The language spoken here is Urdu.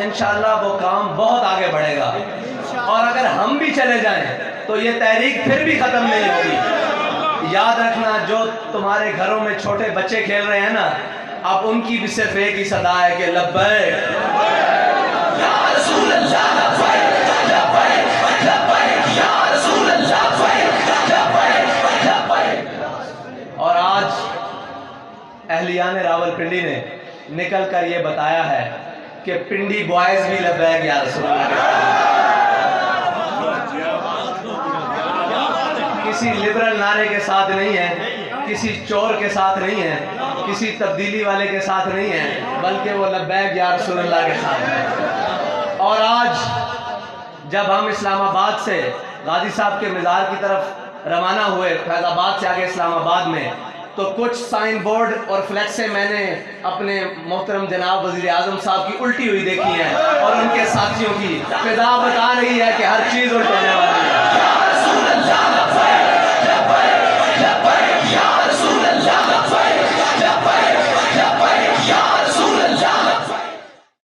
انشاءاللہ وہ کام بہت آگے بڑھے گا، اور اگر ہم بھی چلے جائیں تو یہ تحریک پھر بھی ختم نہیں ہوگی۔ یاد رکھنا، جو تمہارے گھروں میں چھوٹے بچے کھیل رہے ہیں نا، اب ان کی بھی صرف ایک ہی صدا ہے کہ لبیک یا رسول اللہ، لبیک لبیک لبیک یا رسول اللہ، لبیک لبیک۔ اور آج اہلیان راول پنڈی نے نکل کر یہ بتایا ہے کہ پنڈی بوائز بھی لبیک یا رسول اللہ۔ کسی لبرل نعرے کے ساتھ نہیں ہے، کسی چور کے ساتھ نہیں ہے، کسی تبدیلی والے کے ساتھ نہیں ہے، بلکہ وہ لبیک یا رسول اللہ کے ساتھ ہے۔ اور آج جب ہم اسلام آباد سے غازی صاحب کے مزار کی طرف روانہ ہوئے، فیض آباد سے آگے اسلام آباد میں، تو کچھ سائن بورڈ اور فلیکسیں میں نے اپنے محترم جناب وزیر اعظم صاحب کی الٹی ہوئی دیکھی ہیں، اور ان کے ساتھیوں کی فضا بتا رہی ہے